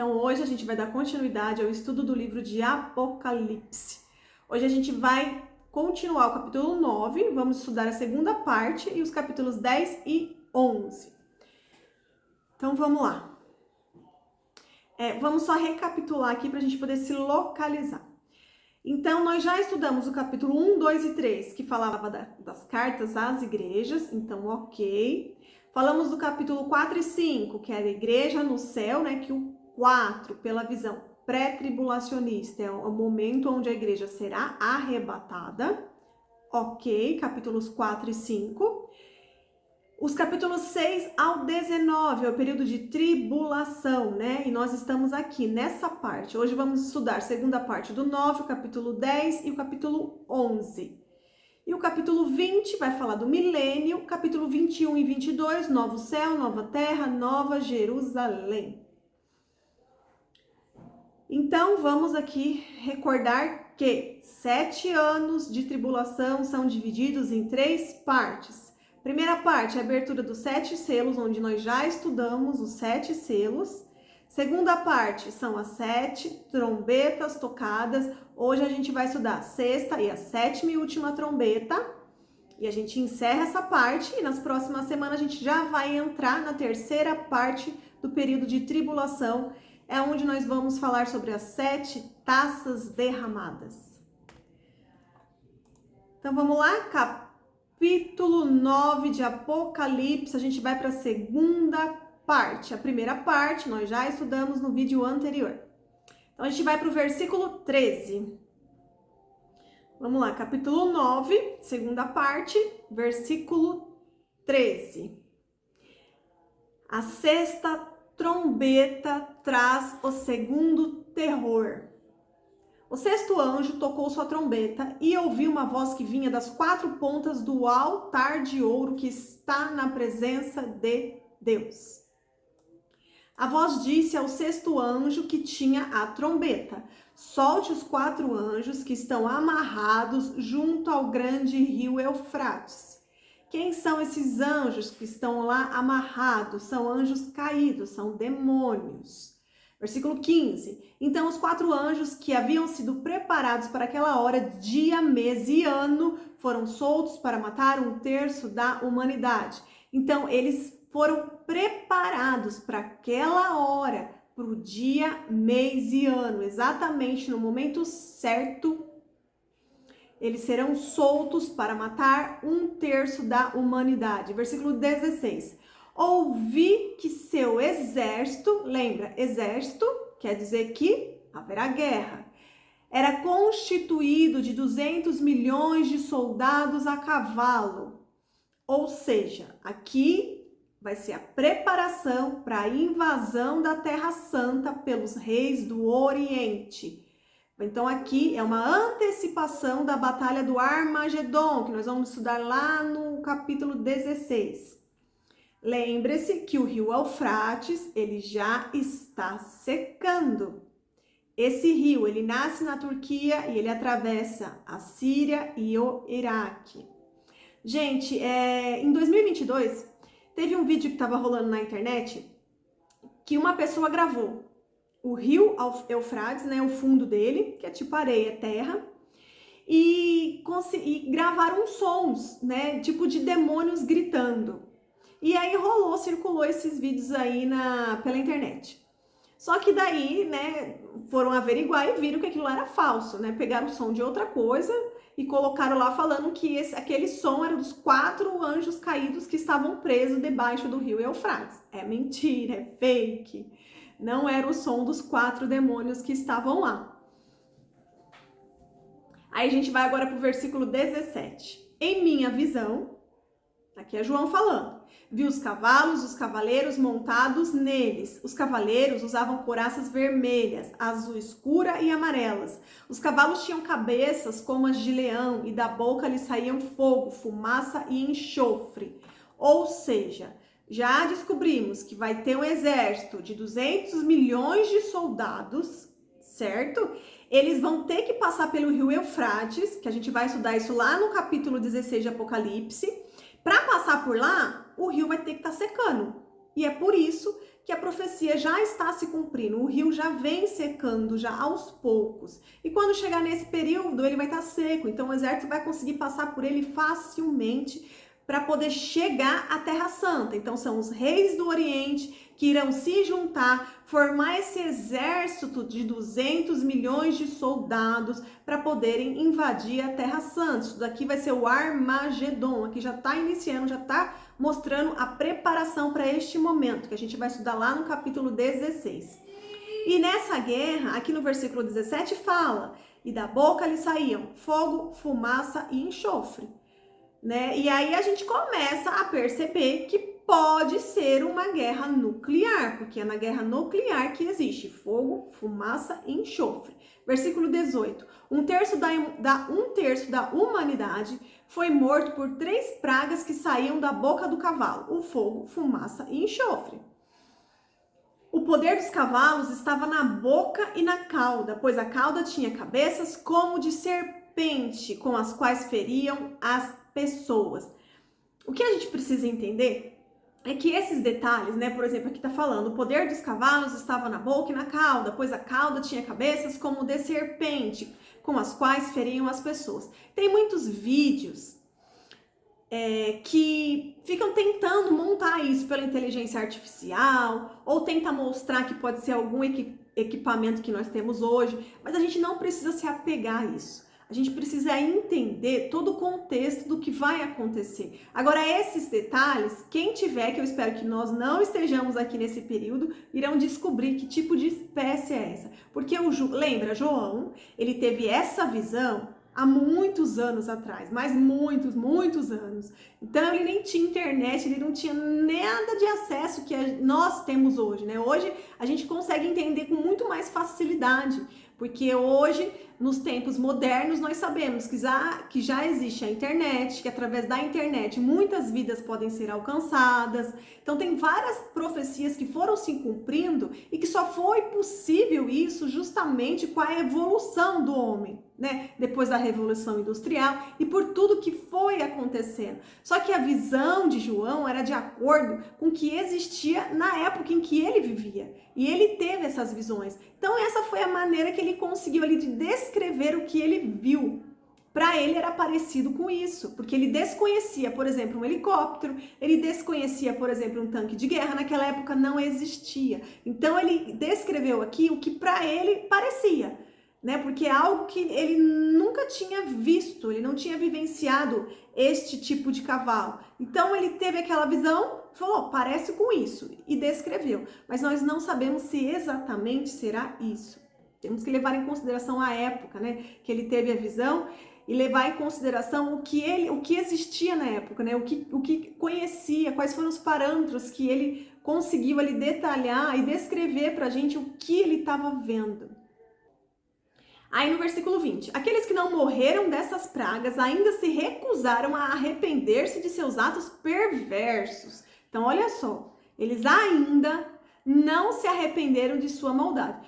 Então, hoje a gente vai dar continuidade ao estudo do livro de Apocalipse. Hoje a gente vai continuar o capítulo 9, vamos estudar a segunda parte e os capítulos 10 e 11. Então, vamos lá. Vamos só recapitular aqui para a gente poder se localizar. Então, nós já estudamos o capítulo 1, 2 e 3, que falava das cartas às igrejas, então, ok. Falamos do capítulo 4 e 5, que é a igreja no céu, né, que o 4, pela visão pré-tribulacionista, é o momento onde a igreja será arrebatada. Ok, capítulos 4 e 5. Os capítulos 6 ao 19 é o período de tribulação, né? E nós estamos aqui nessa parte. Hoje vamos estudar a segunda parte do 9, o capítulo 10 e o capítulo 11. E o capítulo 20 vai falar do milênio, capítulo 21 e 22, novo céu, nova terra, nova Jerusalém. Então, vamos aqui recordar que 7 anos de tribulação são divididos em 3 partes. Primeira parte, a abertura dos 7 selos, onde nós já estudamos os 7 selos. Segunda parte, são as 7 trombetas tocadas. Hoje a gente vai estudar a sexta e a sétima e última trombeta. E a gente encerra essa parte e nas próximas semanas a gente já vai entrar na terceira parte do período de tribulação, é onde nós vamos falar sobre as 7 taças derramadas. Então vamos lá, capítulo 9 de Apocalipse, a gente vai para a segunda parte. A primeira parte nós já estudamos no vídeo anterior. Então a gente vai para o versículo 13. Vamos lá, capítulo 9, segunda parte, versículo 13. A sexta trombeta traz o segundo terror. O sexto anjo tocou sua trombeta e ouviu uma voz que vinha das 4 pontas do altar de ouro que está na presença de Deus. A voz disse ao sexto anjo que tinha a trombeta: solte os 4 anjos que estão amarrados junto ao grande rio Eufrates. Quem são esses anjos que estão lá amarrados? São anjos caídos, são demônios. Versículo 15. Então os 4 anjos que haviam sido preparados para aquela hora, dia, mês e ano, foram soltos para matar 1/3 da humanidade. Então eles foram preparados para aquela hora, para o dia, mês e ano, exatamente no momento certo. Eles serão soltos para matar 1/3 da humanidade. Versículo 16. Ouvi que seu exército, lembra, exército quer dizer que haverá guerra, era constituído de 200 milhões de soldados a cavalo. Ou seja, aqui vai ser a preparação para a invasão da Terra Santa pelos reis do Oriente. Então aqui é uma antecipação da batalha do Armagedon, que nós vamos estudar lá no capítulo 16. Lembre-se que o rio Eufrates, ele já está secando. Esse rio, ele nasce na Turquia e ele atravessa a Síria e o Iraque. Gente, em 2022, teve um vídeo que estava rolando na internet que uma pessoa gravou o rio Eufrates, né, o fundo dele, que é tipo areia, terra, e gravaram sons, né, tipo de demônios gritando. E aí circulou esses vídeos aí pela internet. Só que daí, né, foram averiguar e viram que aquilo era falso, né, pegaram o som de outra coisa e colocaram lá falando que aquele som era dos 4 anjos caídos que estavam presos debaixo do rio Eufrates. É mentira, é fake. Não era o som dos 4 demônios que estavam lá. Aí a gente vai agora para o versículo 17. Em minha visão, aqui é João falando, vi os cavalos, os cavaleiros montados neles. Os cavaleiros usavam couraças vermelhas, azul escura e amarelas. Os cavalos tinham cabeças como as de leão e da boca lhes saíam fogo, fumaça e enxofre. Ou seja, já descobrimos que vai ter um exército de 200 milhões de soldados, certo? Eles vão ter que passar pelo rio Eufrates, que a gente vai estudar isso lá no capítulo 16 de Apocalipse. Para passar por lá, o rio vai ter que estar secando. E é por isso que que a profecia já está se cumprindo, o rio já vem secando já aos poucos. E quando chegar nesse período, ele vai estar seco, então o exército vai conseguir passar por ele facilmente para poder chegar à Terra Santa. Então são os reis do Oriente que irão se juntar, formar esse exército de 200 milhões de soldados para poderem invadir a Terra Santa. Isso daqui vai ser o Armagedon, aqui já está iniciando, já está mostrando a preparação para este momento, que a gente vai estudar lá no capítulo 16. E nessa guerra, aqui no versículo 17 fala, e da boca lhe saíam fogo, fumaça e enxofre. Né? E aí a gente começa a perceber que pode ser uma guerra nuclear, porque é na guerra nuclear que existe fogo, fumaça e enxofre. Versículo 18. Um terço da humanidade foi morto por 3 pragas que saíam da boca do cavalo: o fogo, fumaça e enxofre. O poder dos cavalos estava na boca e na cauda, pois a cauda tinha cabeças como de serpente, com as quais feriam as pessoas. O que a gente precisa entender é que esses detalhes, né, por exemplo, aqui tá falando, o poder dos cavalos estava na boca e na cauda, pois a cauda tinha cabeças como de serpente, com as quais feriam as pessoas. Tem muitos vídeos que ficam tentando montar isso pela inteligência artificial, ou tenta mostrar que pode ser algum equipamento que nós temos hoje, mas a gente não precisa se apegar a isso. A gente precisa entender todo o contexto do que vai acontecer. Agora, esses detalhes, quem tiver, que eu espero que nós não estejamos aqui nesse período, irão descobrir que tipo de espécie é essa. Porque, lembra, João, ele teve essa visão há muitos anos atrás, mas muitos anos. Então, ele nem tinha internet, ele não tinha nada de acesso que nós temos hoje, né? Hoje, a gente consegue entender com muito mais facilidade, porque hoje, nos tempos modernos, nós sabemos que já existe a internet, que através da internet muitas vidas podem ser alcançadas. Então tem várias profecias que foram se cumprindo e que só foi possível isso justamente com a evolução do homem, né? Depois da Revolução Industrial e por tudo que foi acontecendo. Só que a visão de João era de acordo com o que existia na época em que ele vivia. E ele teve essas visões. Então essa foi a maneira que ele conseguiu ali de descrever o que ele viu. Para ele era parecido com isso, porque ele desconhecia, por exemplo, um helicóptero, ele desconhecia, por exemplo, um tanque de guerra, naquela época não existia. Então ele descreveu aqui o que para ele parecia, né? Porque é algo que ele nunca tinha visto, ele não tinha vivenciado este tipo de cavalo. Então ele teve aquela visão, falou, parece com isso, e descreveu. Mas nós não sabemos se exatamente será isso. Temos que levar em consideração a época, né, que ele teve a visão e levar em consideração o que existia na época, né, o que conhecia, quais foram os parâmetros que ele conseguiu ali detalhar e descrever pra gente o que ele estava vendo. Aí no versículo 20, aqueles que não morreram dessas pragas ainda se recusaram a arrepender-se de seus atos perversos. Então olha só, eles ainda não se arrependeram de sua maldade.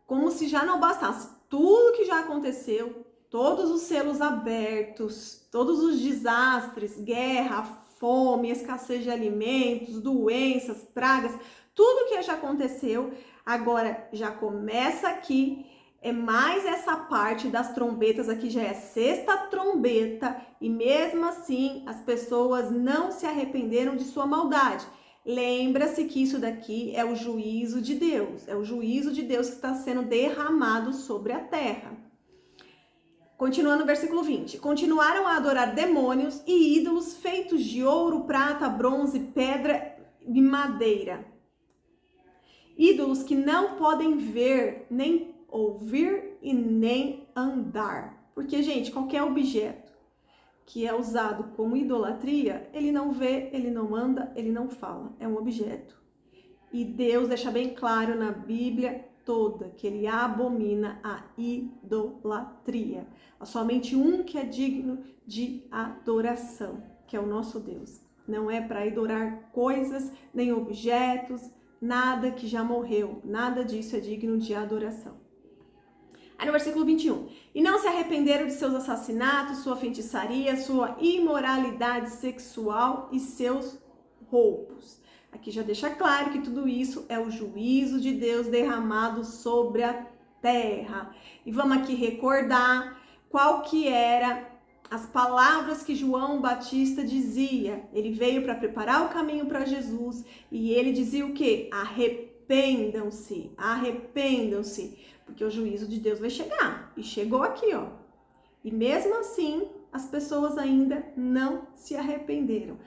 Como se já não bastasse tudo que já aconteceu, todos os selos abertos, todos os desastres, guerra, fome, escassez de alimentos, doenças, pragas, tudo que já aconteceu, agora já começa aqui, é mais essa parte das trombetas, aqui já é a 6ª trombeta, e mesmo assim as pessoas não se arrependeram de sua maldade. Lembra-se que isso daqui é o juízo de Deus, é o juízo de Deus que está sendo derramado sobre a terra. Continuando no versículo 20. Continuaram a adorar demônios e ídolos feitos de ouro, prata, bronze, pedra e madeira. Ídolos que não podem ver, nem ouvir e nem andar. Porque, gente, qualquer objeto que é usado como idolatria, ele não vê, ele não anda, ele não fala. É um objeto. E Deus deixa bem claro na Bíblia toda que ele abomina a idolatria. Há somente um que é digno de adoração, que é o nosso Deus. Não é para adorar coisas, nem objetos, nada que já morreu. Nada disso é digno de adoração. Aí no versículo 21, e não se arrependeram de seus assassinatos, sua feitiçaria, sua imoralidade sexual e seus roubos. Aqui já deixa claro que tudo isso é o juízo de Deus derramado sobre a terra. E vamos aqui recordar qual que era as palavras que João Batista dizia. Ele veio para preparar o caminho para Jesus e ele dizia o quê? Arrependam-se, arrependam-se, porque o juízo de Deus vai chegar. E chegou aqui, ó. E mesmo assim, as pessoas ainda não se arrependeram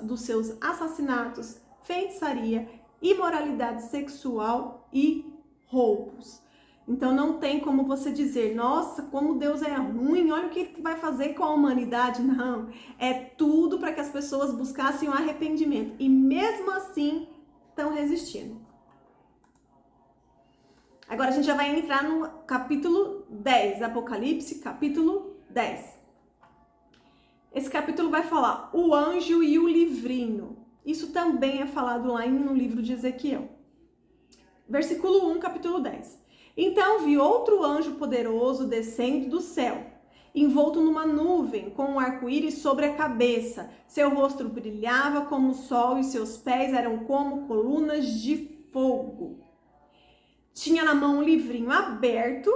dos seus assassinatos, feitiçaria, imoralidade sexual e roubos. Então não tem como você dizer, nossa, como Deus é ruim, olha o que ele vai fazer com a humanidade. Não, é tudo para que as pessoas buscassem o arrependimento. E mesmo assim, estão resistindo. Agora a gente já vai entrar no capítulo 10, Apocalipse, capítulo 10. Esse capítulo vai falar o anjo e o livrinho. Isso também é falado lá no livro de Ezequiel. Versículo 1, capítulo 10. Então vi outro anjo poderoso descendo do céu, envolto numa nuvem, com um arco-íris sobre a cabeça. Seu rosto brilhava como o sol e seus pés eram como colunas de fogo. Tinha na mão um livrinho aberto.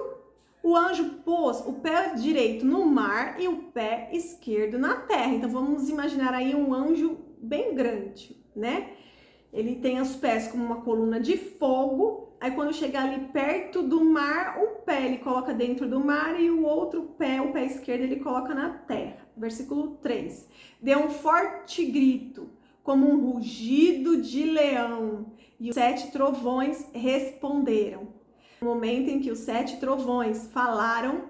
O anjo pôs o pé direito no mar e o pé esquerdo na terra. Então vamos imaginar aí um anjo bem grande, né? Ele tem os pés como uma coluna de fogo. Aí quando chegar ali perto do mar, um pé ele coloca dentro do mar e o outro pé, o pé esquerdo, ele coloca na terra. Versículo 3. Deu um forte grito, como um rugido de leão, e os 7 trovões responderam. No momento em que os 7 trovões falaram,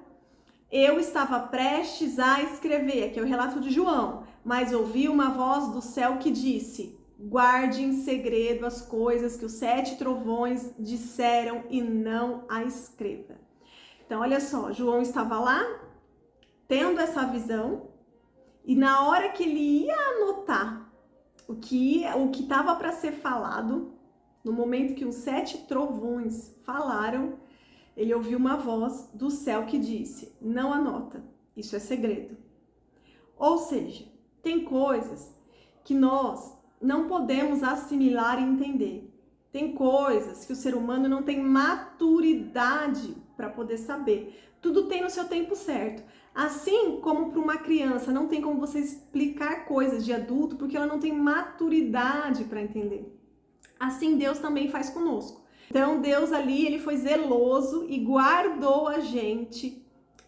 eu estava prestes a escrever, aqui é o relato de João, mas ouvi uma voz do céu que disse: guarde em segredo as coisas que os 7 trovões disseram e não a escreva. Então, olha só, João estava lá, tendo essa visão, e na hora que ele ia anotar o que estava para ser falado, no momento que os 7 trovões falaram, ele ouviu uma voz do céu que disse: não anota, isso é segredo. Ou seja, tem coisas que nós não podemos assimilar e entender. Tem coisas que o ser humano não tem maturidade para poder saber. Tudo tem no seu tempo certo. Assim como para uma criança, não tem como você explicar coisas de adulto porque ela não tem maturidade para entender. Assim Deus também faz conosco. Então Deus ali, ele foi zeloso e guardou a gente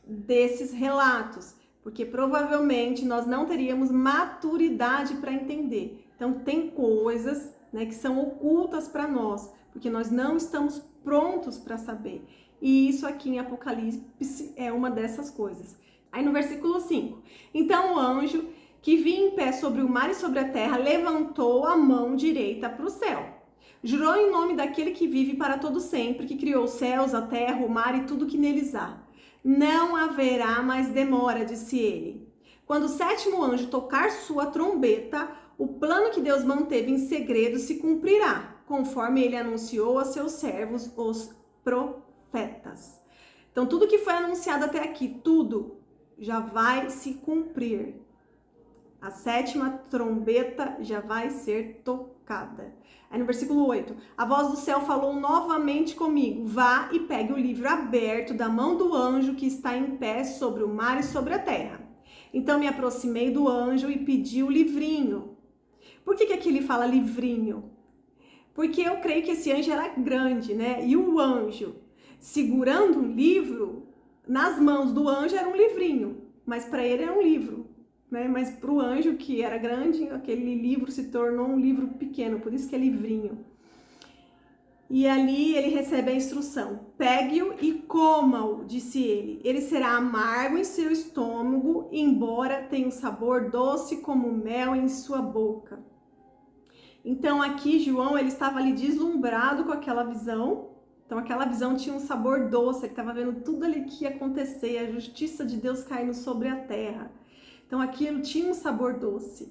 desses relatos, porque provavelmente nós não teríamos maturidade para entender. Então tem coisas, né, que são ocultas para nós, porque nós não estamos prontos para saber. E isso aqui em Apocalipse é uma dessas coisas. Aí no versículo 5, então o anjo que vinha em pé sobre o mar e sobre a terra levantou a mão direita para o céu. Jurou em nome daquele que vive para todo sempre, que criou os céus, a terra, o mar e tudo que neles há. Não haverá mais demora, disse ele. Quando o 7º anjo tocar sua trombeta, o plano que Deus manteve em segredo se cumprirá, conforme ele anunciou a seus servos, os profetas. Então, tudo que foi anunciado até aqui, tudo já vai se cumprir. A 7ª trombeta já vai ser tocada. Aí no versículo 8, a voz do céu falou novamente comigo: vá e pegue o livro aberto da mão do anjo que está em pé sobre o mar e sobre a terra. Então me aproximei do anjo e pedi o livrinho. Por que aqui ele fala livrinho? Porque eu creio que esse anjo era grande, né? E o anjo segurando um livro, nas mãos do anjo era um livrinho, mas para ele era um livro. Né? Mas para o anjo que era grande, aquele livro se tornou um livro pequeno, por isso que é livrinho. E ali ele recebe a instrução: pegue-o e coma-o, disse ele. Ele será amargo em seu estômago, embora tenha um sabor doce como mel em sua boca. Então aqui João, ele estava ali deslumbrado com aquela visão. Então aquela visão tinha um sabor doce, ele estava vendo tudo ali que ia acontecer, a justiça de Deus caindo sobre a terra. Então aquilo tinha um sabor doce,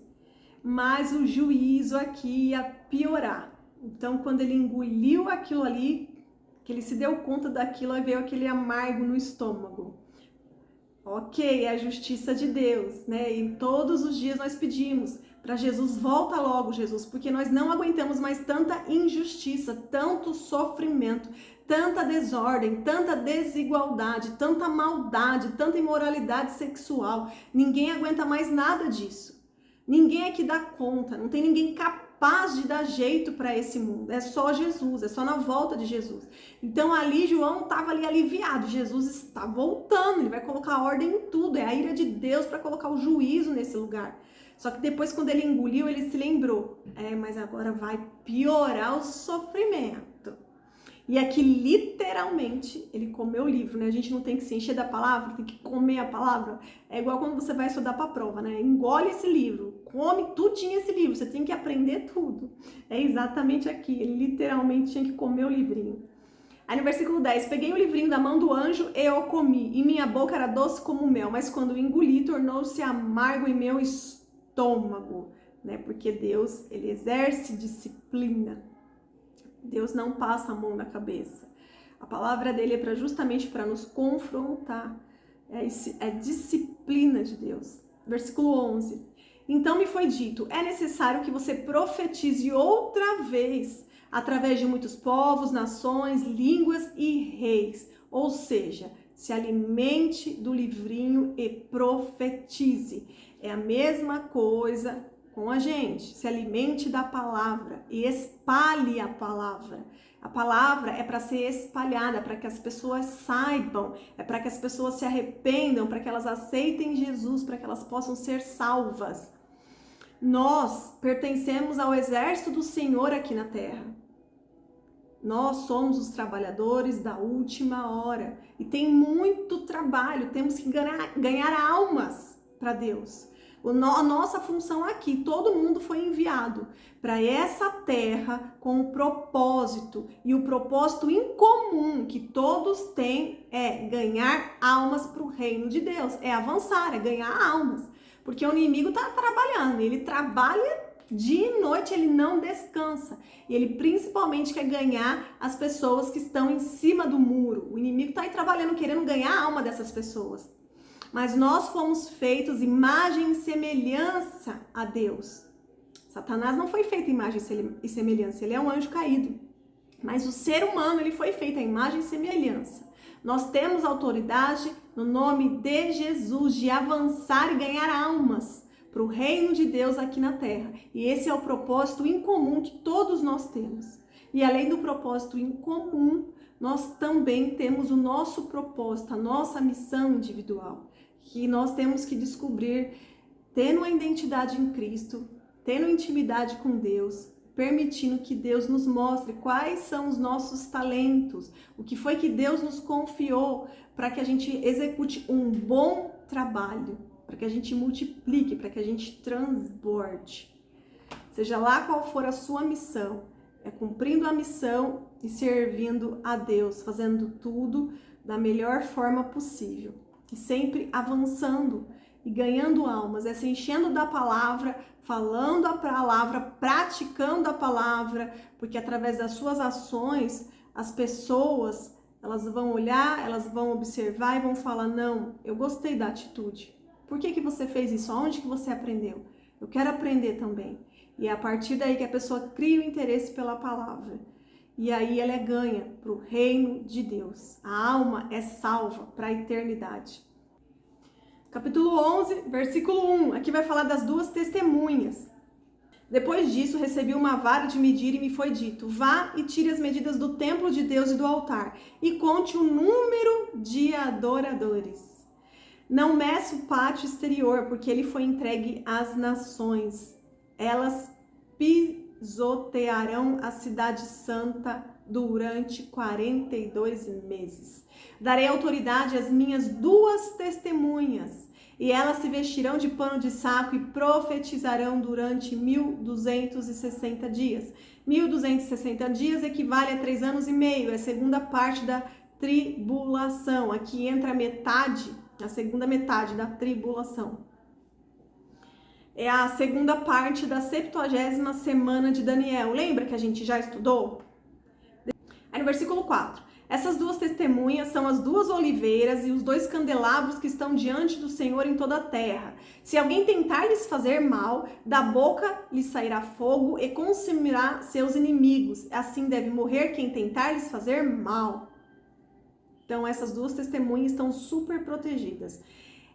mas o juízo aqui ia piorar. Então quando ele engoliu aquilo ali, que ele se deu conta daquilo, aí veio aquele amargo no estômago. Ok, é a justiça de Deus, né? E todos os dias nós pedimos para Jesus, volta logo, Jesus, porque nós não aguentamos mais tanta injustiça, tanto sofrimento, tanta desordem, tanta desigualdade, tanta maldade, tanta imoralidade sexual. Ninguém aguenta mais nada disso. Ninguém aqui dá conta, não tem ninguém capaz de dar jeito para esse mundo. É só Jesus, é só na volta de Jesus. Então ali João estava ali aliviado, Jesus está voltando, ele vai colocar ordem em tudo, é a ira de Deus para colocar o juízo nesse lugar. Só que depois, quando ele engoliu, ele se lembrou, mas agora vai piorar o sofrimento. E aqui, literalmente, ele comeu o livro, né? A gente não tem que se encher da palavra, tem que comer a palavra. É igual quando você vai estudar para a prova, né? Engole esse livro, come tudinho esse livro, você tem que aprender tudo. É exatamente aqui, ele literalmente tinha que comer o livrinho. Aí no versículo 10, peguei o livrinho da mão do anjo e eu comi, e minha boca era doce como mel, mas quando o engoli, tornou-se amargo em meu estômago, né? Porque Deus, ele exerce disciplina. Deus não passa a mão na cabeça. A palavra dele é justamente para nos confrontar. É disciplina de Deus. Versículo 11. Então me foi dito, é necessário que você profetize outra vez, através de muitos povos, nações, línguas e reis. Ou seja, se alimente do livrinho e profetize. É a mesma coisa com a gente. Se alimente da palavra e espalhe a palavra. A palavra é para ser espalhada, para que as pessoas saibam, é para que as pessoas se arrependam, para que elas aceitem Jesus, para que elas possam ser salvas. Nós pertencemos ao exército do Senhor aqui na terra. Nós somos os trabalhadores da última hora e tem muito trabalho, temos que ganhar almas para Deus. A nossa função aqui, todo mundo foi enviado para essa terra com um propósito, e o propósito em comum que todos têm é ganhar almas para o reino de Deus, é avançar, é ganhar almas, porque o inimigo está trabalhando, ele trabalha dia e noite, ele não descansa, e ele principalmente quer ganhar as pessoas que estão em cima do muro. O inimigo está aí trabalhando, querendo ganhar a alma dessas pessoas. Mas nós fomos feitos imagem e semelhança a Deus. Satanás não foi feito imagem e semelhança, ele é um anjo caído. Mas o ser humano, ele foi feito a imagem e semelhança. Nós temos autoridade no nome de Jesus de avançar e ganhar almas para o reino de Deus aqui na terra. E esse é o propósito em comum que todos nós temos. E além do propósito em comum, nós também temos o nosso propósito, a nossa missão individual, que nós temos que descobrir, tendo uma identidade em Cristo, tendo intimidade com Deus, permitindo que Deus nos mostre quais são os nossos talentos, o que foi que Deus nos confiou para que a gente execute um bom trabalho, para que a gente multiplique, para que a gente transborde. Seja lá qual for a sua missão, é cumprindo a missão e servindo a Deus, fazendo tudo da melhor forma possível. E sempre avançando e ganhando almas, é se enchendo da palavra, falando a palavra, praticando a palavra, porque através das suas ações, as pessoas, elas vão olhar, elas vão observar e vão falar, não, eu gostei da atitude. Por que você fez isso? Aonde que você aprendeu? Eu quero aprender também. E é a partir daí que a pessoa cria o interesse pela palavra. E aí ela é ganha para o reino de Deus. A alma é salva para a eternidade. Capítulo 11, versículo 1. Aqui vai falar das duas testemunhas. Depois disso, recebi uma vara de medir e me foi dito, vá e tire as medidas do templo de Deus e do altar, e conte o número de adoradores. Não meça o pátio exterior, porque ele foi entregue às nações. Elas pisotearão a cidade santa durante 42 meses. Darei autoridade às minhas duas testemunhas, e elas se vestirão de pano de saco e profetizarão durante 1260 dias. 1260 dias equivale a 3 anos e meio, é a segunda parte da tribulação. Aqui entra a segunda metade da tribulação. É a segunda parte da 70ª semana de Daniel. Lembra que a gente já estudou? Aí no versículo 4. Essas duas testemunhas são as duas oliveiras e os dois candelabros que estão diante do Senhor em toda a terra. Se alguém tentar lhes fazer mal, da boca lhes sairá fogo e consumirá seus inimigos. Assim deve morrer quem tentar lhes fazer mal. Então, essas duas testemunhas estão super protegidas.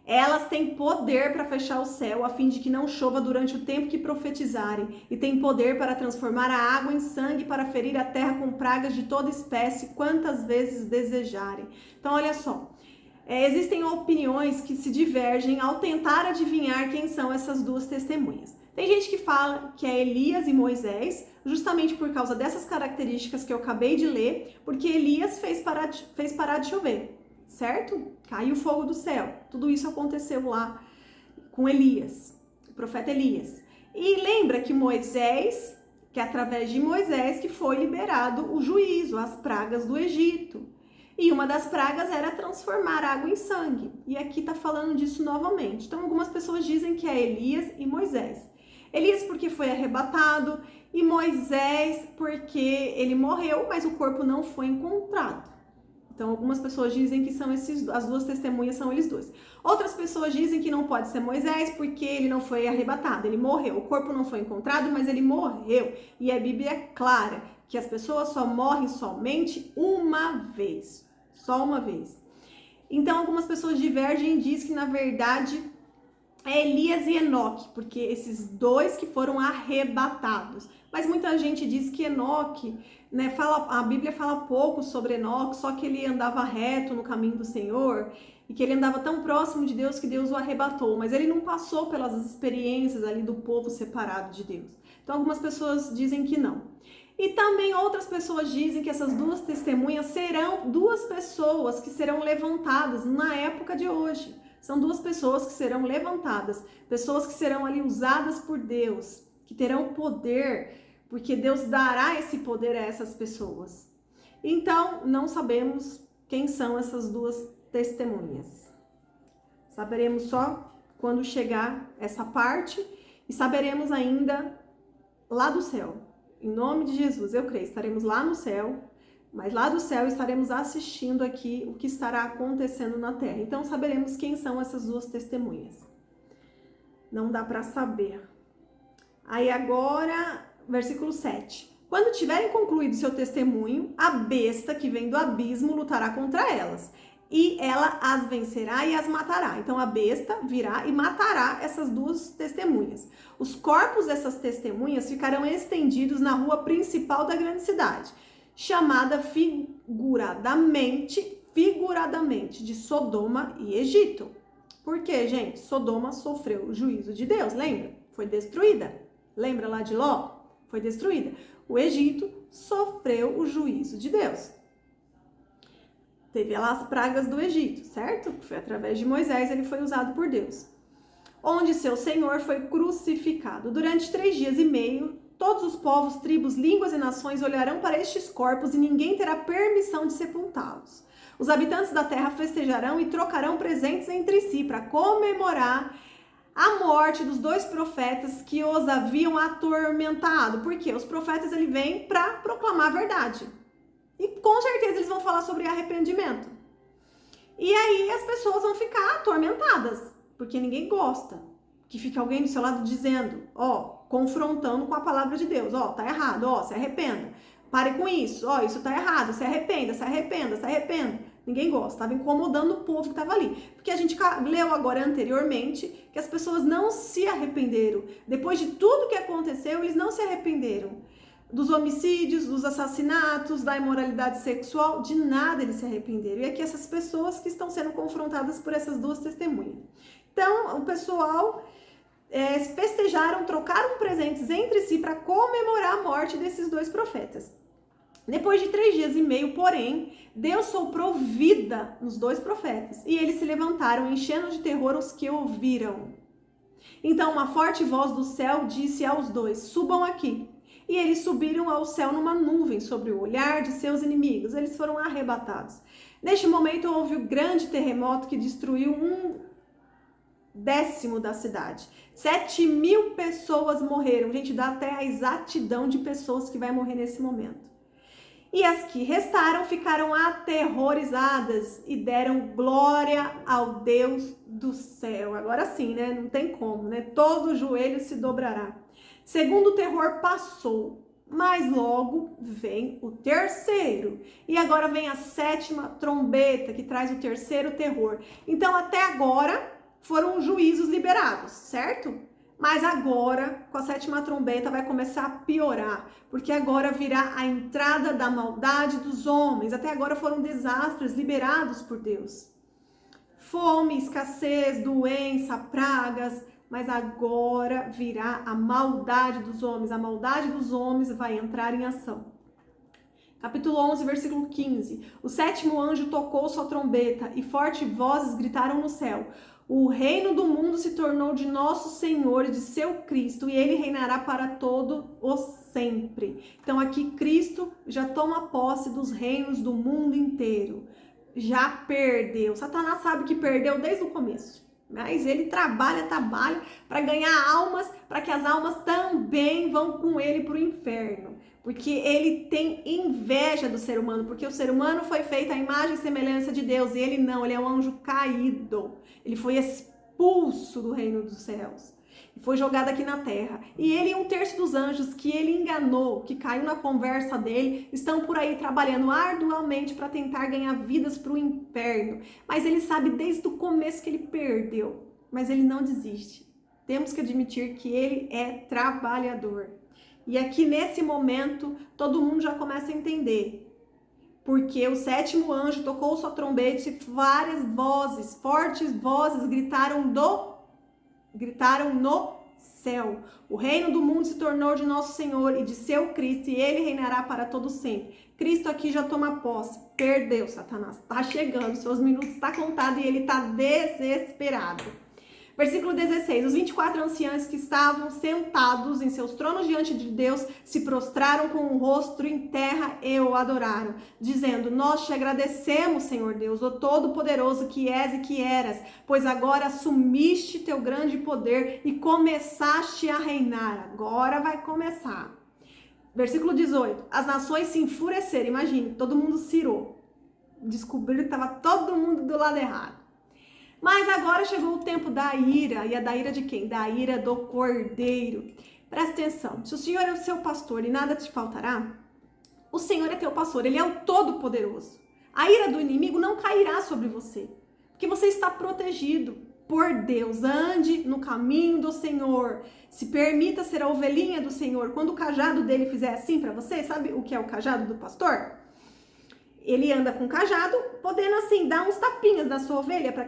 Elas têm poder para fechar o céu, a fim de que não chova durante o tempo que profetizarem, e têm poder para transformar a água em sangue, para ferir a terra com pragas de toda espécie, quantas vezes desejarem. Então, olha só, existem opiniões que se divergem ao tentar adivinhar quem são essas duas testemunhas. Tem gente que fala que é Elias e Moisés, justamente por causa dessas características que eu acabei de ler, porque Elias fez parar de chover. Certo? Caiu fogo do céu. Tudo isso aconteceu lá com Elias, o profeta Elias. E lembra que Moisés, que é através de Moisés que foi liberado o juízo, as pragas do Egito. E uma das pragas era transformar água em sangue. E aqui está falando disso novamente. Então, algumas pessoas dizem que é Elias e Moisés. Elias porque foi arrebatado e Moisés porque ele morreu, mas o corpo não foi encontrado. Então, algumas pessoas dizem que são as duas testemunhas são eles dois. Outras pessoas dizem que não pode ser Moisés porque ele não foi arrebatado, ele morreu. O corpo não foi encontrado, mas ele morreu. E a Bíblia é clara que as pessoas só morrem somente uma vez. Só uma vez. Então, algumas pessoas divergem e dizem que, na verdade, é Elias e Enoque, porque esses dois que foram arrebatados. Mas muita gente diz que Enoque, né, a Bíblia fala pouco sobre Enoque, só que ele andava reto no caminho do Senhor e que ele andava tão próximo de Deus que Deus o arrebatou, mas ele não passou pelas experiências ali do povo separado de Deus. Então algumas pessoas dizem que não. E também outras pessoas dizem que essas duas testemunhas serão duas pessoas que serão levantadas na época de hoje. São duas pessoas que serão levantadas, pessoas que serão ali usadas por Deus, que terão poder, porque Deus dará esse poder a essas pessoas. Então, não sabemos quem são essas duas testemunhas. Saberemos só quando chegar essa parte e saberemos ainda lá do céu. Em nome de Jesus, eu creio, estaremos lá no céu, mas lá do céu estaremos assistindo aqui o que estará acontecendo na terra. Então, saberemos quem são essas duas testemunhas. Não dá para saber. Aí agora, versículo 7. Quando tiverem concluído seu testemunho, a besta que vem do abismo lutará contra elas, e ela as vencerá e as matará. Então a besta virá e matará essas duas testemunhas. Os corpos dessas testemunhas ficarão estendidos na rua principal da grande cidade, chamada figuradamente de Sodoma e Egito. Por quê, gente? Sodoma sofreu o juízo de Deus, lembra? Foi destruída. Lembra lá de Ló? Foi destruída. O Egito sofreu o juízo de Deus. Teve lá as pragas do Egito, certo? Foi através de Moisés, ele foi usado por Deus. Onde seu Senhor foi crucificado. Durante 3 dias e meio, todos os povos, tribos, línguas e nações olharão para estes corpos e ninguém terá permissão de sepultá-los. Os habitantes da terra festejarão e trocarão presentes entre si para comemorar a morte dos 2 profetas que os haviam atormentado. Porque os profetas ele vêm para proclamar a verdade. E com certeza eles vão falar sobre arrependimento. E aí as pessoas vão ficar atormentadas, porque ninguém gosta que fique alguém do seu lado dizendo, confrontando com a palavra de Deus, tá errado, se arrependa. Pare com isso, isso tá errado, se arrependa, se arrependa, se arrependa. Ninguém gosta, estava incomodando o povo que estava ali. Porque a gente leu agora anteriormente que as pessoas não se arrependeram. Depois de tudo que aconteceu, eles não se arrependeram. Dos homicídios, dos assassinatos, da imoralidade sexual, de nada eles se arrependeram. E aqui essas pessoas que estão sendo confrontadas por essas duas testemunhas. Então, o pessoal festejaram, trocaram presentes entre si para comemorar a morte desses 2 profetas. Depois de 3 dias e meio, porém, Deus soprou vida nos 2 profetas e eles se levantaram, enchendo de terror os que ouviram. Então uma forte voz do céu disse aos 2, subam aqui. E eles subiram ao céu numa nuvem sobre o olhar de seus inimigos. Eles foram arrebatados. Neste momento houve um grande terremoto que destruiu 1/10 da cidade. 7.000 pessoas morreram. Gente, dá até a exatidão de pessoas que vai morrer nesse momento. E as que restaram ficaram aterrorizadas e deram glória ao Deus do céu. Agora sim, né? Não tem como, né? Todo joelho se dobrará. Segundo terror passou, mas logo vem o terceiro. E agora vem a sétima trombeta, que traz o terceiro terror. Então, até agora, foram juízos liberados, certo? Mas agora, com a sétima trombeta, vai começar a piorar, porque agora virá a entrada da maldade dos homens. Até agora foram desastres liberados por Deus. Fome, escassez, doença, pragas, mas agora virá a maldade dos homens. A maldade dos homens vai entrar em ação. Capítulo 11, versículo 15. O sétimo anjo tocou sua trombeta e fortes vozes gritaram no céu. O reino do mundo se tornou de nosso Senhor e de seu Cristo, e ele reinará para todo o sempre. Então aqui Cristo já toma posse dos reinos do mundo inteiro. Já perdeu. Satanás sabe que perdeu desde o começo. Mas ele trabalha para ganhar almas, para que as almas também vão com ele para o inferno. Porque ele tem inveja do ser humano, porque o ser humano foi feito à imagem e semelhança de Deus, e ele não, ele é um anjo caído. Ele foi expulso do reino dos céus e foi jogado aqui na terra. E ele e um terço dos anjos que ele enganou, que caiu na conversa dele, estão por aí trabalhando arduamente para tentar ganhar vidas para o inferno. Mas ele sabe desde o começo que ele perdeu, mas ele não desiste. Temos que admitir que ele é trabalhador. E aqui nesse momento, todo mundo já começa a entender. Porque o sétimo anjo tocou sua trombeta e várias vozes, fortes vozes, gritaram no céu. O reino do mundo se tornou de nosso Senhor e de seu Cristo, e ele reinará para todo sempre. Cristo aqui já toma posse. Perdeu, Satanás. Está chegando, seus minutos estão contados e ele está desesperado. Versículo 16, os 24 anciãos que estavam sentados em seus tronos diante de Deus se prostraram com o rosto em terra e o adoraram, dizendo, nós te agradecemos, Senhor Deus, o Todo-Poderoso que és e que eras, pois agora assumiste teu grande poder e começaste a reinar. Agora vai começar. Versículo 18, as nações se enfureceram, imagine, todo mundo cirou, descobriram que estava todo mundo do lado errado. Mas agora chegou o tempo da ira. E é da ira de quem? Da ira do Cordeiro. Presta atenção. Se o Senhor é o seu pastor e nada te faltará, o Senhor é teu pastor. Ele é o Todo-Poderoso. A ira do inimigo não cairá sobre você, porque você está protegido por Deus. Ande no caminho do Senhor. Se permita ser a ovelhinha do Senhor. Quando o cajado dele fizer assim para você, sabe o que é o cajado do pastor? Ele anda com cajado, podendo assim dar uns tapinhas na sua ovelha para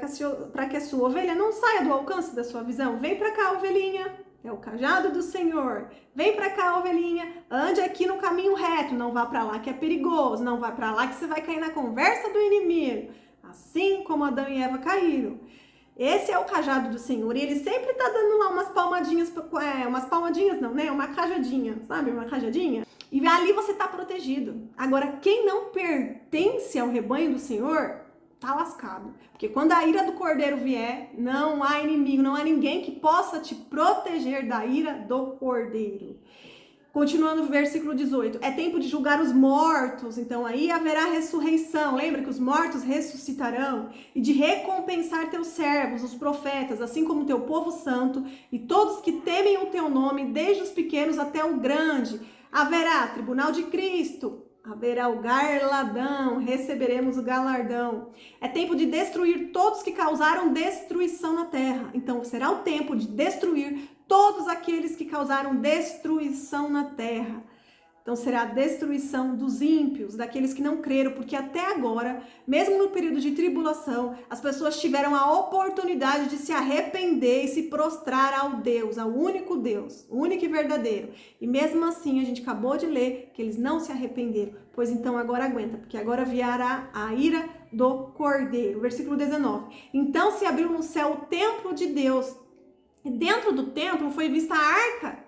que a sua ovelha não saia do alcance da sua visão. Vem para cá, ovelhinha. É o cajado do Senhor. Vem para cá, ovelhinha. Ande aqui no caminho reto. Não vá para lá que é perigoso. Não vá para lá que você vai cair na conversa do inimigo. Assim como Adão e Eva caíram. Esse é o cajado do Senhor. E ele sempre tá dando lá umas palmadinhas. Umas palmadinhas não, né? Uma cajadinha. Sabe? Uma cajadinha. E ali você está protegido. Agora, quem não pertence ao rebanho do Senhor, tá lascado. Porque quando a ira do Cordeiro vier, não há inimigo, não há ninguém que possa te proteger da ira do Cordeiro. Continuando no versículo 18, é tempo de julgar os mortos, então aí haverá ressurreição. Lembra que os mortos ressuscitarão? E de recompensar teus servos, os profetas, assim como teu povo santo, e todos que temem o teu nome, desde os pequenos até o grande. Haverá tribunal de Cristo, haverá o galardão, receberemos o galardão. É tempo de destruir todos que causaram destruição na terra. Então será o tempo de destruir todos aqueles que causaram destruição na terra. Então será a destruição dos ímpios, daqueles que não creram, porque até agora, mesmo no período de tribulação, as pessoas tiveram a oportunidade de se arrepender e se prostrar ao Deus, ao único Deus, o único e verdadeiro. E mesmo assim, a gente acabou de ler que eles não se arrependeram. Pois então agora aguenta, porque agora virá a ira do Cordeiro. Versículo 19. Então se abriu no céu o templo de Deus, e dentro do templo foi vista a arca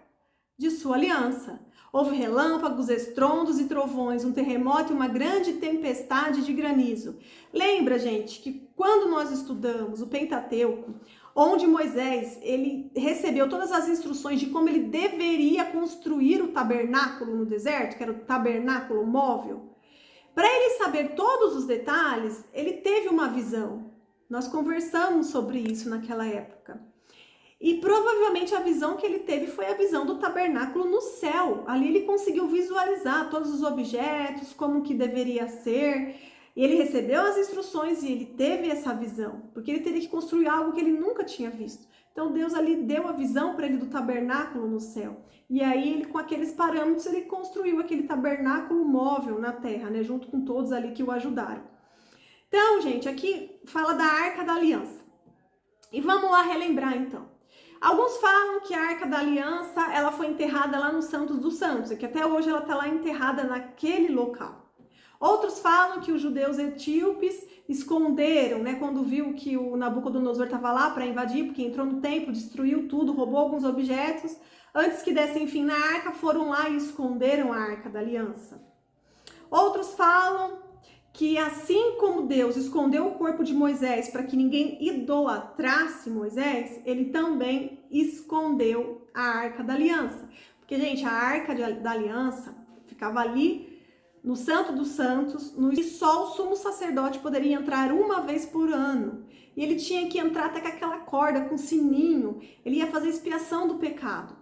de sua aliança. Houve relâmpagos, estrondos e trovões, um terremoto e uma grande tempestade de granizo. Lembra, gente, que quando nós estudamos o Pentateuco, onde Moisés ele recebeu todas as instruções de como ele deveria construir o tabernáculo no deserto, que era o tabernáculo móvel, Para ele saber todos os detalhes, ele teve uma visão. Nós conversamos sobre isso naquela época. E provavelmente a visão que ele teve foi a visão do tabernáculo no céu. Ali ele conseguiu visualizar todos os objetos, como que deveria ser. E ele recebeu as instruções e ele teve essa visão, porque ele teria que construir algo que ele nunca tinha visto. Então Deus ali deu a visão para ele do tabernáculo no céu. E aí ele, com aqueles parâmetros, ele construiu aquele tabernáculo móvel na terra, né, junto com todos ali que o ajudaram. Então, gente, aqui fala da Arca da Aliança. E vamos lá relembrar então. Alguns falam que a Arca da Aliança, ela foi enterrada lá no Santos dos Santos, e que até hoje ela está lá enterrada naquele local. Outros falam que os judeus etíopes esconderam, né, quando viu que o Nabucodonosor estava lá para invadir, porque entrou no templo, destruiu tudo, roubou alguns objetos. Antes que dessem fim na arca, foram lá e esconderam a Arca da Aliança. Outros falam que assim como Deus escondeu o corpo de Moisés para que ninguém idolatrasse Moisés, ele também escondeu a Arca da Aliança. Porque, gente, a Arca da Aliança ficava ali no Santo dos Santos, e só o sumo sacerdote poderia entrar uma vez por ano. E ele tinha que entrar até com aquela corda, com sininho, ele ia fazer expiação do pecado.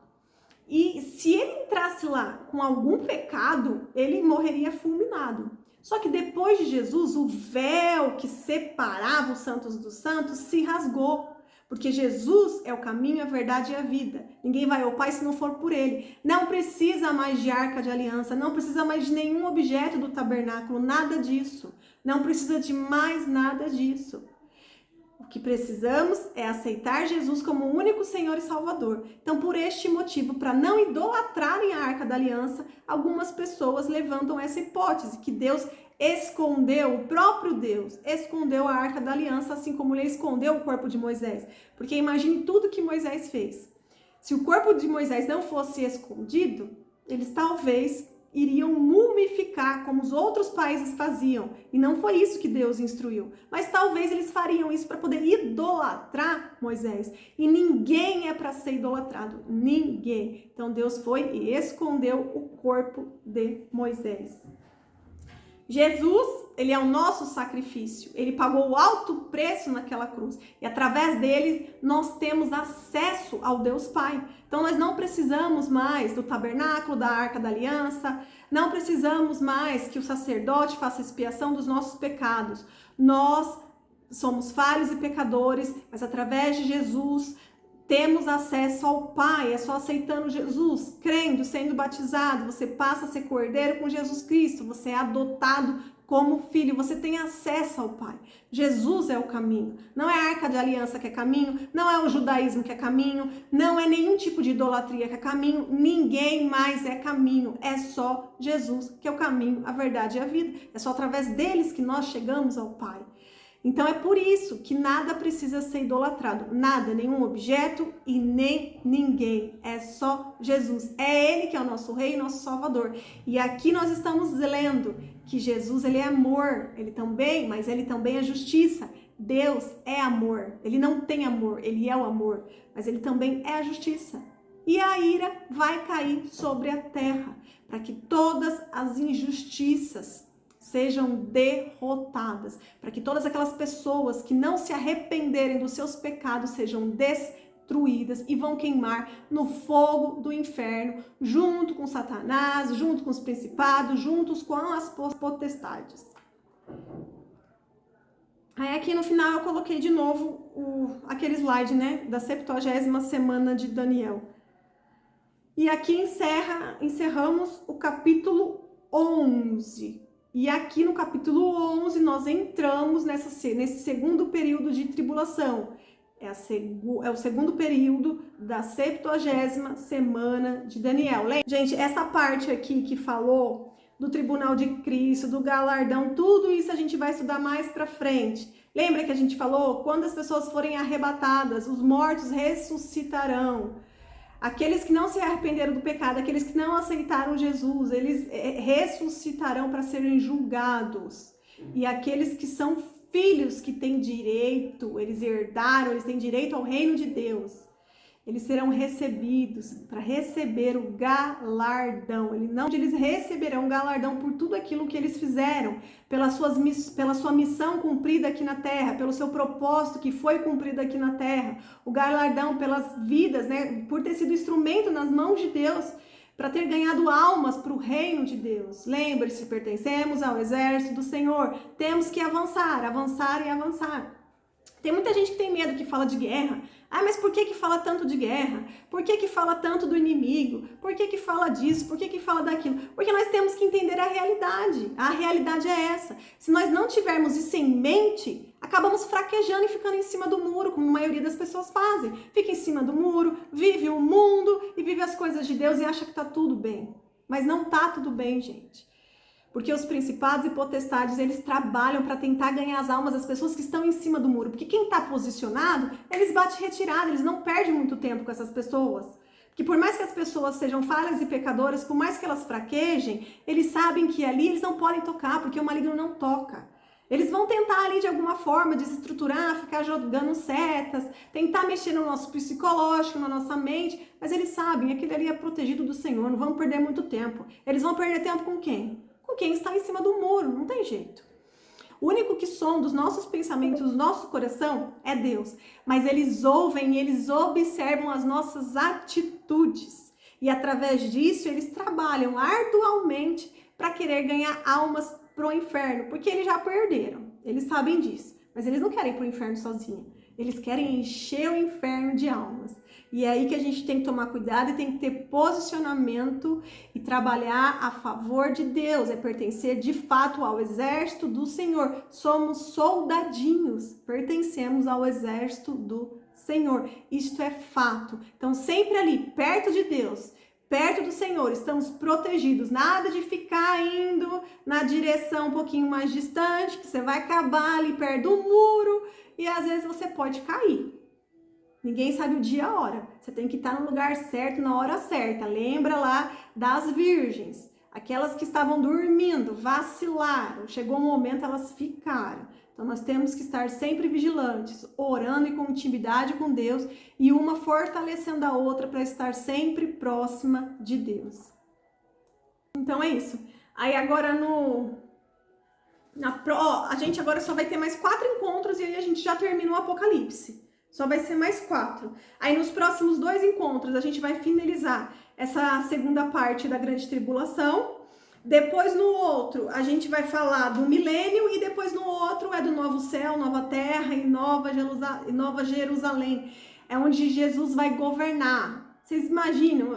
E se ele entrasse lá com algum pecado, ele morreria fulminado. Só que depois de Jesus, o véu que separava os santos dos santos se rasgou. Porque Jesus é o caminho, a verdade e a vida. Ninguém vai ao Pai se não for por Ele. Não precisa mais de arca de aliança, não precisa mais de nenhum objeto do tabernáculo, nada disso. Não precisa de mais nada disso. O que precisamos é aceitar Jesus como o único Senhor e Salvador. Então, por este motivo, para não idolatrarem a Arca da Aliança, algumas pessoas levantam essa hipótese, que Deus escondeu, o próprio Deus escondeu a Arca da Aliança, assim como ele escondeu o corpo de Moisés. Porque imagine tudo que Moisés fez. Se o corpo de Moisés não fosse escondido, eles talvez iriam mumificar, como os outros países faziam. E não foi isso que Deus instruiu. Mas talvez eles fariam isso para poder idolatrar Moisés. E ninguém é para ser idolatrado. Ninguém. Então Deus foi e escondeu o corpo de Moisés. Jesus, ele é o nosso sacrifício. Ele pagou o alto preço naquela cruz. E através dele, nós temos acesso ao Deus Pai. Então, nós não precisamos mais do tabernáculo, da Arca da Aliança. Não precisamos mais que o sacerdote faça expiação dos nossos pecados. Nós somos falhos e pecadores, mas através de Jesus, temos acesso ao Pai. É só aceitando Jesus, crendo, sendo batizado. Você passa a ser cordeiro com Jesus Cristo. Você é adotado como filho. Você tem acesso ao Pai. Jesus é o caminho. Não é a Arca de Aliança que é caminho. Não é o judaísmo que é caminho. Não é nenhum tipo de idolatria que é caminho. Ninguém mais é caminho. É só Jesus que é o caminho, a verdade e a vida. É só através deles que nós chegamos ao Pai. Então é por isso que nada precisa ser idolatrado, nada, nenhum objeto e nem ninguém, é só Jesus. É Ele que é o nosso Rei e nosso Salvador. E aqui nós estamos lendo que Jesus, ele é amor, mas ele também é justiça. Deus é amor, ele não tem amor, ele é o amor, mas ele também é a justiça. E a ira vai cair sobre a terra, para que todas as injustiças sejam derrotadas, para que todas aquelas pessoas que não se arrependerem dos seus pecados sejam destruídas e vão queimar no fogo do inferno, junto com Satanás, junto com os principados, juntos com as potestades. Aí aqui no final eu coloquei de novo aquele slide, né, da 70ª semana de Daniel. E aqui encerramos o capítulo 11. E aqui no capítulo 11 nós entramos nesse segundo período de tribulação. É o segundo período da 70ª semana de Daniel. Gente, essa parte aqui que falou do tribunal de Cristo, do galardão, tudo isso a gente vai estudar mais pra frente. Lembra que a gente falou? Quando as pessoas forem arrebatadas, os mortos ressuscitarão. Aqueles que não se arrependeram do pecado, aqueles que não aceitaram Jesus, eles ressuscitarão para serem julgados. E aqueles que são filhos que têm direito, eles herdaram, eles têm direito ao reino de Deus. Eles serão recebidos para receber o galardão. Eles receberão galardão por tudo aquilo que eles fizeram, pela sua missão cumprida aqui na terra, pelo seu propósito que foi cumprido aqui na terra. O galardão pelas vidas, né? Por ter sido instrumento nas mãos de Deus, para ter ganhado almas para o reino de Deus. Lembre-se, pertencemos ao exército do Senhor. Temos que avançar, avançar e avançar. Tem muita gente que tem medo, que fala de guerra. Ah, mas por que fala tanto de guerra? Por que fala tanto do inimigo? Por que fala disso? Por que fala daquilo? Porque nós temos que entender a realidade. A realidade é essa. Se nós não tivermos isso em mente, acabamos fraquejando e ficando em cima do muro, como a maioria das pessoas fazem. Fica em cima do muro, vive o mundo e vive as coisas de Deus e acha que tá tudo bem. Mas não tá tudo bem, gente. Porque os principados e potestades, eles trabalham para tentar ganhar as almas das pessoas que estão em cima do muro. Porque quem está posicionado, eles batem retirada, eles não perdem muito tempo com essas pessoas. Porque por mais que as pessoas sejam falhas e pecadoras, por mais que elas fraquejem, eles sabem que ali eles não podem tocar, porque o maligno não toca. Eles vão tentar ali de alguma forma desestruturar, ficar jogando setas, tentar mexer no nosso psicológico, na nossa mente, mas eles sabem, aquele ali é protegido do Senhor, não vão perder muito tempo. Eles vão perder tempo com quem? Com quem está em cima do muro, não tem jeito. O único que sonda os nossos pensamentos, o nosso coração, é Deus. Mas eles ouvem e eles observam as nossas atitudes. E através disso, eles trabalham arduamente para querer ganhar almas pro inferno. Porque eles já perderam, eles sabem disso. Mas eles não querem ir pro inferno sozinhos. Eles querem encher o inferno de almas. E é aí que a gente tem que tomar cuidado e tem que ter posicionamento e trabalhar a favor de Deus. É pertencer de fato ao exército do Senhor. Somos soldadinhos, pertencemos ao exército do Senhor. Isto é fato. Então, sempre ali, perto de Deus, perto do Senhor, estamos protegidos. Nada de ficar indo na direção um pouquinho mais distante, que você vai acabar ali perto do muro e às vezes você pode cair. Ninguém sabe o dia e a hora. Você tem que estar no lugar certo, na hora certa. Lembra lá das virgens. Aquelas que estavam dormindo, vacilaram. Chegou um momento, elas ficaram. Então, nós temos que estar sempre vigilantes, orando e com intimidade com Deus. E uma fortalecendo a outra para estar sempre próxima de Deus. Então, é isso. Aí, agora a gente agora só vai ter mais 4 encontros e aí a gente já termina o Apocalipse. Só vai ser mais 4. Aí nos próximos 2 encontros a gente vai finalizar essa segunda parte da grande tribulação. Depois no outro a gente vai falar do milênio e depois no outro é do novo céu, nova terra e nova Jerusalém. É onde Jesus vai governar. Vocês imaginam?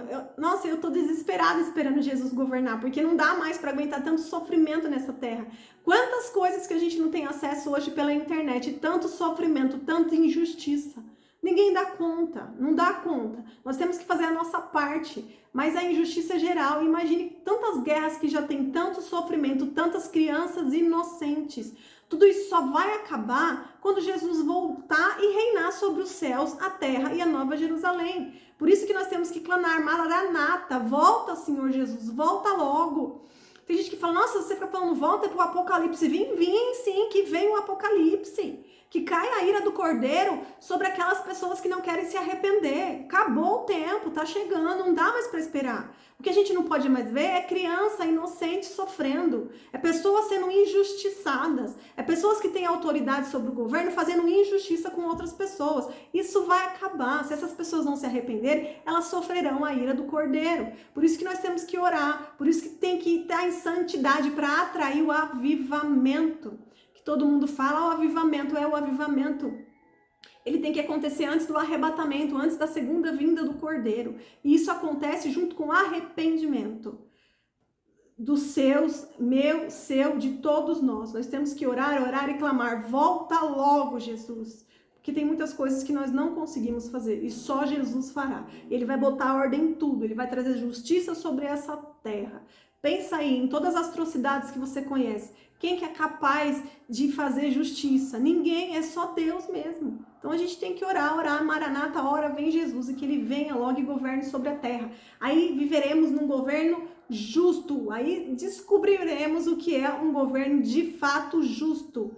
Eu tô desesperada esperando Jesus governar, porque não dá mais para aguentar tanto sofrimento nessa terra. Quantas coisas que a gente não tem acesso hoje pela internet, tanto sofrimento, tanta injustiça. Ninguém dá conta, não dá conta. Nós temos que fazer a nossa parte, mas a injustiça é geral. Imagine tantas guerras que já tem tanto sofrimento, tantas crianças inocentes. Tudo isso só vai acabar quando Jesus voltar e reinar sobre os céus, a terra e a nova Jerusalém. Por isso que nós temos que clamar, Maranata, volta, Senhor Jesus, volta logo. Tem gente que fala, nossa, você fica falando, volta pro Apocalipse. Vem sim, que vem o Apocalipse. Que caia a ira do Cordeiro sobre aquelas pessoas que não querem se arrepender. Acabou o tempo, tá chegando, não dá mais para esperar. O que a gente não pode mais ver é criança inocente sofrendo, é pessoas sendo injustiçadas, é pessoas que têm autoridade sobre o governo fazendo injustiça com outras pessoas. Isso vai acabar. Se essas pessoas não se arrependerem, elas sofrerão a ira do Cordeiro. Por isso que nós temos que orar, por isso que tem que estar em santidade para atrair o avivamento. Todo mundo fala, o avivamento é o avivamento. Ele tem que acontecer antes do arrebatamento, antes da segunda vinda do Cordeiro. E isso acontece junto com o arrependimento dos seus, meu, seu, de todos nós. Nós temos que orar e clamar, volta logo, Jesus. Porque tem muitas coisas que nós não conseguimos fazer e só Jesus fará. Ele vai botar ordem em tudo, ele vai trazer justiça sobre essa terra. Pensa aí em todas as atrocidades que você conhece. Quem que é capaz de fazer justiça? Ninguém, é só Deus mesmo. Então a gente tem que orar, Maranata, ora vem Jesus e que ele venha logo e governe sobre a terra. Aí viveremos num governo justo, aí descobriremos o que é um governo de fato justo.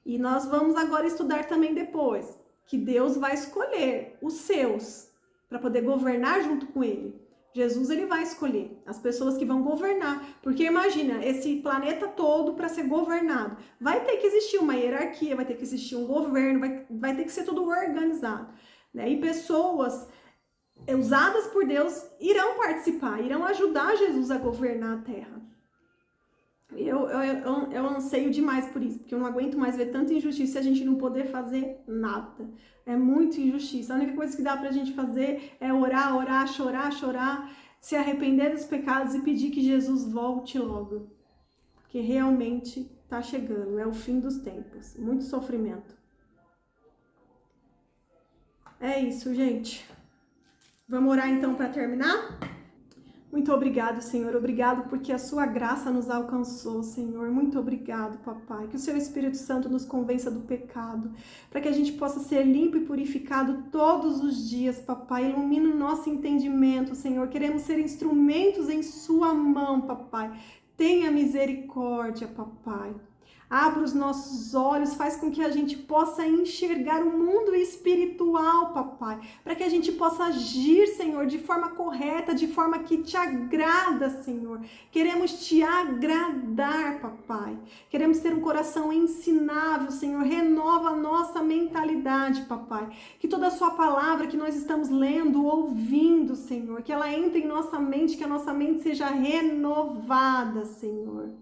E nós vamos agora estudar também depois que Deus vai escolher os seus para poder governar junto com ele. Jesus, ele vai escolher as pessoas que vão governar, porque imagina, esse planeta todo para ser governado, vai ter que existir uma hierarquia, vai ter que existir um governo, vai ter que ser tudo organizado, né? E pessoas usadas por Deus irão participar, irão ajudar Jesus a governar a Terra. Eu anseio demais por isso, porque eu não aguento mais ver tanta injustiça e a gente não poder fazer nada. É muito injustiça. A única coisa que dá pra gente fazer é orar, orar, chorar, chorar, se arrepender dos pecados e pedir que Jesus volte logo. Porque realmente tá chegando, é o fim dos tempos. Muito sofrimento. É isso, gente. Vamos orar então para terminar? Muito obrigado, Senhor. Obrigado porque a sua graça nos alcançou, Senhor. Muito obrigado, papai. Que o seu Espírito Santo nos convença do pecado, para que a gente possa ser limpo e purificado todos os dias, papai. Ilumina o nosso entendimento, Senhor. Queremos ser instrumentos em sua mão, papai. Tenha misericórdia, papai. Abra os nossos olhos, faz com que a gente possa enxergar o mundo espiritual, papai, para que a gente possa agir, Senhor, de forma correta, de forma que te agrada, Senhor. Queremos te agradar, papai. Queremos ter um coração ensinável, Senhor. Renova a nossa mentalidade, papai. Que toda a sua palavra que nós estamos lendo, ouvindo, Senhor, que ela entre em nossa mente, que a nossa mente seja renovada, Senhor.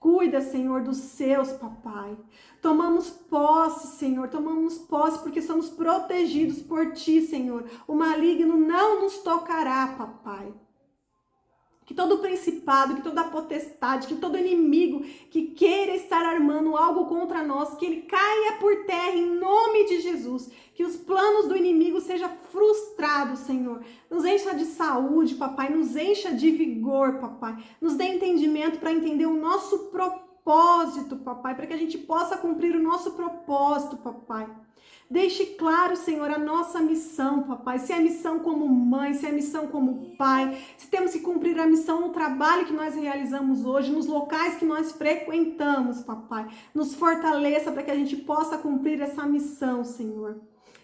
Cuida, Senhor, dos seus, papai. Tomamos posse, Senhor, tomamos posse porque somos protegidos por ti, Senhor. O maligno não nos tocará, papai. Que todo principado, que toda potestade, que todo inimigo que queira estar armando algo contra nós, que ele caia por terra em nome de Jesus. Que os planos do inimigo sejam frustrados, Senhor. Nos encha de saúde, papai. Nos encha de vigor, papai. Nos dê entendimento para entender o nosso propósito, papai. Para que a gente possa cumprir o nosso propósito, papai. Deixe claro, Senhor, a nossa missão, papai. Se é missão como mãe, se é missão como pai, se temos que cumprir a missão no trabalho que nós realizamos hoje, nos locais que nós frequentamos, papai. Nos fortaleça para que a gente possa cumprir essa missão, Senhor.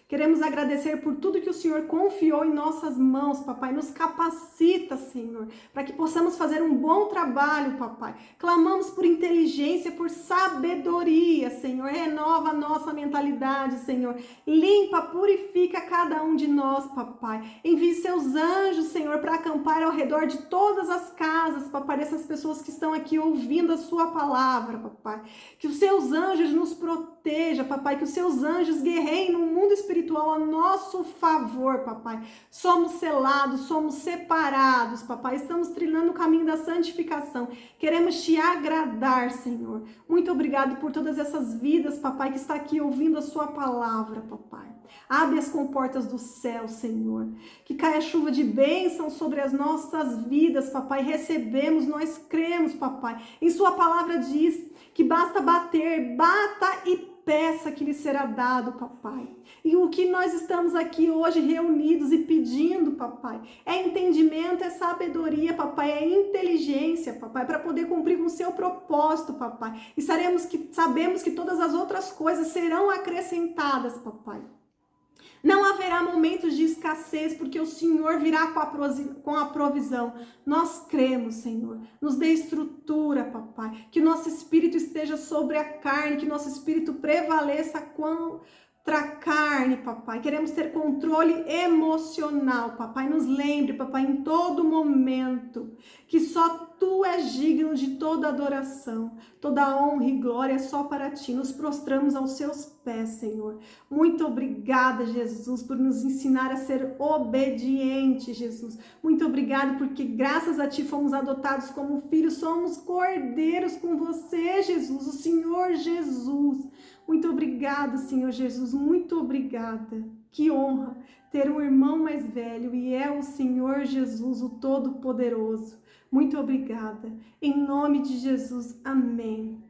Queremos agradecer por tudo que o Senhor confiou em nossas mãos, papai. Nos capacita, Senhor, para que possamos fazer um bom trabalho, papai. Clamamos por inteligência, por sabedoria, Senhor. Renova a nossa mentalidade, Senhor. Limpa, purifica cada um de nós, papai. Envie seus anjos, Senhor, para acampar ao redor de todas as casas, papai, dessas pessoas que estão aqui ouvindo a sua palavra, papai. Que os seus anjos nos protejam, papai. Que os seus anjos guerreiem no mundo espiritual a nosso favor, papai. Somos selados, somos separados, papai. Estamos trilhando o caminho da santificação. Queremos te agradar, Senhor. Muito obrigado por todas essas vidas, papai, que está aqui ouvindo a sua palavra, papai. Abre as comportas do céu, Senhor. Que caia chuva de bênção sobre as nossas vidas, papai. Recebemos, nós cremos, papai. Em sua palavra diz que basta bater, bata e peça que lhe será dado, papai. E o que nós estamos aqui hoje reunidos e pedindo, papai, é entendimento, é sabedoria, papai, é inteligência, papai, para poder cumprir com o seu propósito, papai. E sabemos que todas as outras coisas serão acrescentadas, papai. Não haverá momentos de escassez, porque o Senhor virá com a provisão. Nós cremos, Senhor. Nos dê estrutura, papai. Que nosso espírito esteja sobre a carne, que nosso espírito prevaleça contra a carne, papai. Queremos ter controle emocional, papai. Nos lembre, papai, em todo momento, que só tu és digno de toda adoração, toda honra e glória só para ti. Nos prostramos aos seus pés, Senhor. Muito obrigada, Jesus, por nos ensinar a ser obedientes, Jesus. Muito obrigada porque graças a ti fomos adotados como filhos, somos cordeiros com você, Jesus, o Senhor Jesus. Muito obrigada, Senhor Jesus, muito obrigada. Que honra ter um irmão mais velho e é o Senhor Jesus, o Todo-Poderoso. Muito obrigada. Em nome de Jesus, amém.